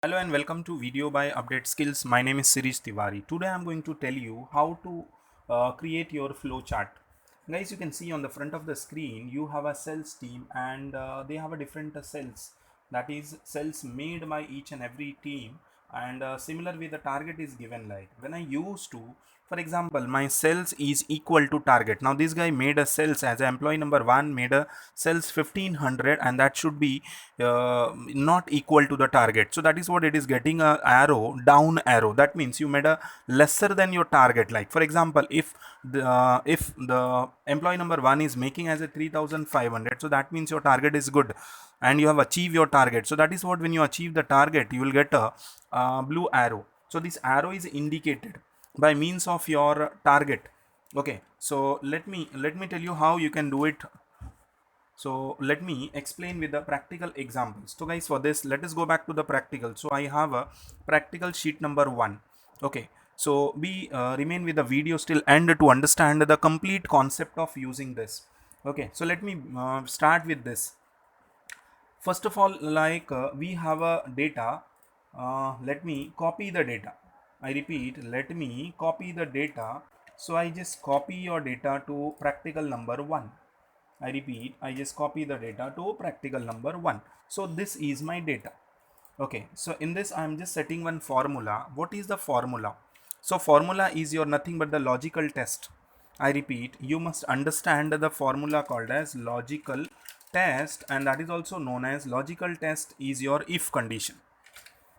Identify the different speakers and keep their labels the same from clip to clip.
Speaker 1: Hello and welcome to video by Update Skills. My name is Sirish Tiwari. Today I'm going to tell you how to create your flow chart. Guys, you can see on the front of the screen you have a sales team and they have a different cells, that is cells made by each and every team, and similar way the target is given. Like when I used to, for example, my sales is equal to target. Now this guy made a sales as a employee number 1 made a sales 1500, and that should be not equal to the target. So that is what it is getting, a arrow, down arrow. That means you made a lesser than your target. Like for example, if the employee number 1 is making as a 3500, so that means your target is good and you have achieved your target. So that is what, when you achieve the target, you will get a blue arrow. So this arrow is indicated by means of your target. Okay, so let me tell you how you can do it. So let me explain with the practical examples. So guys, for this, let us go back to the practical. So I have a practical sheet number 1. Okay, so we remain with the video still end to understand the complete concept of using this. Okay, so let me start with this. First of all, like we have a data. Let me copy the data. I repeat, let me copy the data. So I just copy your data to practical number 1. I repeat, I just copy the data to practical number 1. So this is my data. Okay, so in this I am just setting one formula. What is the formula? So formula is your nothing but the logical test. I repeat, you must understand the formula called as logical test, and that is also known as logical test is your if condition.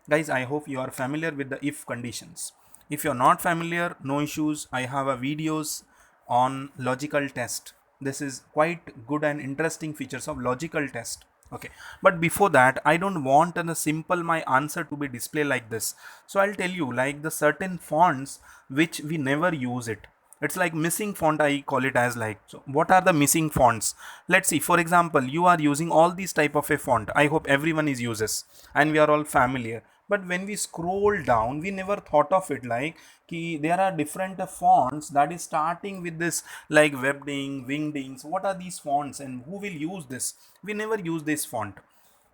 Speaker 1: Guys, I hope you are familiar with the if conditions. If you're not familiar, no issues. I have a videos on logical test. This is quite good and interesting features of logical test. Okay, but before that, I don't want a simple my answer to be displayed like this. So I'll tell you like the certain fonts which we never use it. It's like missing font, I call it as. Like, so what are the missing fonts? Let's see. For example, you are using all these type of a font. I hope everyone is uses and we are all familiar. But when we scroll down, we never thought of it like there are different fonts that is starting with this, like webding, wingdings. What are these fonts and who will use this? We never use this font.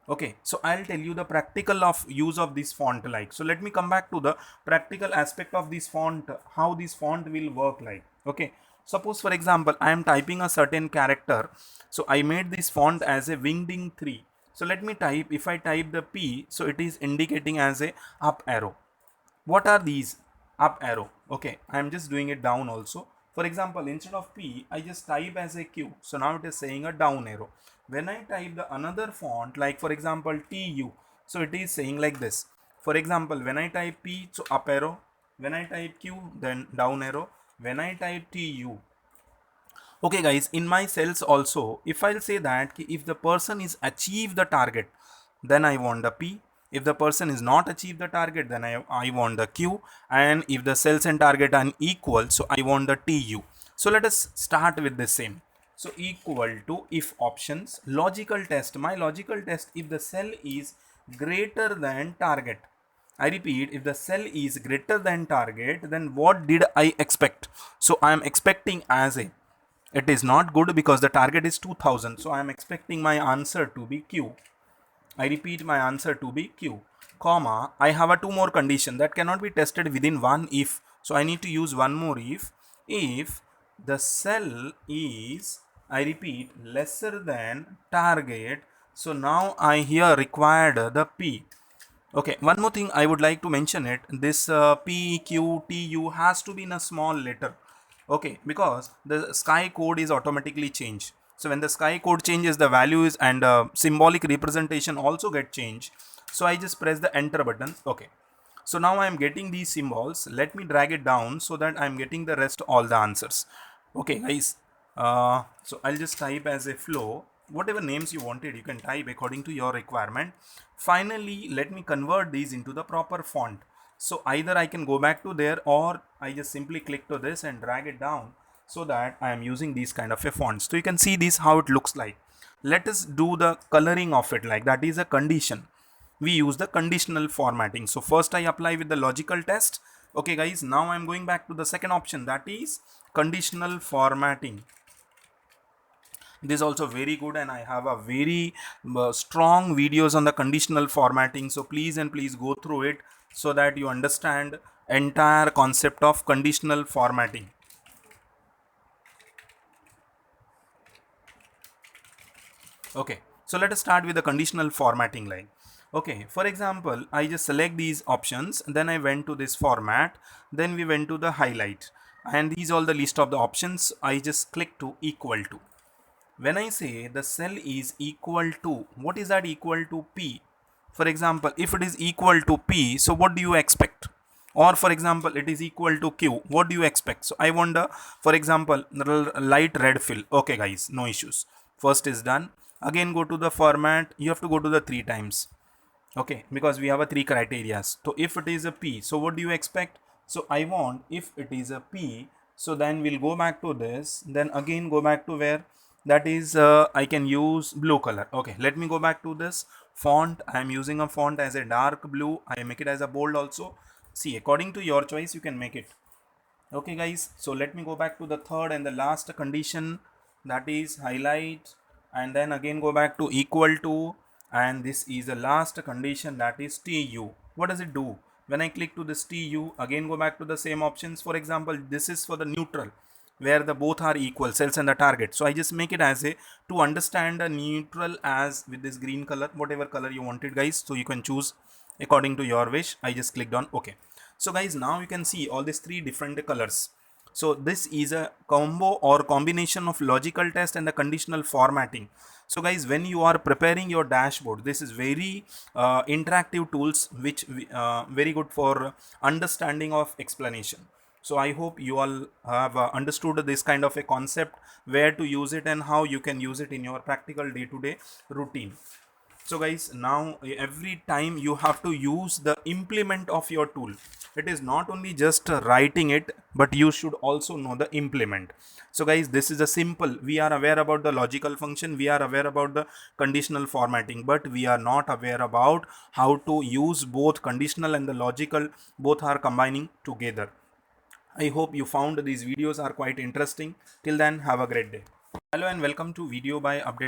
Speaker 1: Okay, so I'll tell you the practical of use of this font. Like, so let me come back to the practical aspect of this font, how this font will work. Like, okay, suppose for example I am typing a certain character, so I made this font as a wingding 3. So let me type, if I type the P, so it is indicating as a up arrow. What are these? Up arrow. Okay, I am just doing it down also. For example, instead of P, I just type as a Q. So now it is saying a down arrow. When I type the another font, like for example TU, so it is saying like this. For example, when I type P, so up arrow. When I type Q, then down arrow. When I type TU. Okay guys, in my cells also, if I'll say that if the person is achieve the target, then I want the P. If the person is not achieve the target, then I want the Q. And if the cells and target are equal, so I want the TU. So let us start with the same. So equal to if options, logical test. My logical test, if the cell is greater than target. I repeat, if the cell is greater than target, then what did I expect? So I am expecting as a, it is not good because the target is 2000. So I am expecting my answer to be Q. I repeat, my answer to be Q, comma, I have a two more condition that cannot be tested within one if. So I need to use one more if the cell is, I repeat, lesser than target. So now I here required the P. Okay, one more thing I would like to mention it. This P, Q, T, U has to be in a small letter. Okay, because the sky code is automatically changed. So when the sky code changes, the values and symbolic representation also get changed. So I just press the enter button. Okay, so now I am getting these symbols. Let me drag it down so that I am getting the rest all the answers. Okay guys, so I'll just type as a flow. Whatever names you wanted, you can type according to your requirement. Finally, let me convert these into the proper font. So either I can go back to there, or I just simply click to this and drag it down so that I am using these kind of a fonts. So you can see this how it looks like. Let us do the coloring of it. Like, that is a condition. We use the conditional formatting. So first I apply with the logical test. Okay guys, now I'm going back to the second option, that is conditional formatting. It is also very good, and I have a very strong videos on the conditional formatting, so please and please go through it so that you understand entire concept of conditional formatting. Okay, so let us start with the conditional formatting line. Okay, for example, I just select these options, then I went to this format, then we went to the highlight, and these all the list of the options. I just click to equal to. When I say the cell is equal to, what is that equal to? P. For example, if it is equal to P, so what do you expect? Or for example, it is equal to Q, what do you expect? So I want the, for example, light red fill. Okay guys, no issues. First is done. Again go to the format. You have to go to the 3 times. Okay, because we have a 3 criteria. So if it is a P, so what do you expect? So I want, if it is a P, so then we'll go back to this, then again go back to where, that is I can use blue color. Okay, let me go back to this font. I am using a font as a dark blue. I make it as a bold also. See, according to your choice you can make it. Okay guys, so let me go back to the third and the last condition, that is highlight, and then again go back to equal to, and this is the last condition, that is TU. What does it do? When I click to this TU, again go back to the same options. For example, this is for the neutral, where the both are equal, cells and the target. So I just make it as a, to understand the neutral as with this green color, whatever color you wanted guys, so you can choose according to your wish. I just clicked on OK. So guys, now you can see all these 3 different colors. So this is a combo or combination of logical test and the conditional formatting. So guys, when you are preparing your dashboard, this is very interactive tools, which very good for understanding of explanation. So I hope you all have understood this kind of a concept, where to use it and how you can use it in your practical day-to-day routine. So guys, now every time you have to use the implement of your tool. It is not only just writing it, but you should also know the implement. So guys, this is a simple, we are aware about the logical function, we are aware about the conditional formatting, but we are not aware about how to use both conditional and the logical, both are combining together. I hope you found these videos are quite interesting. Till then, have a great day. Hello and welcome to Video by Update.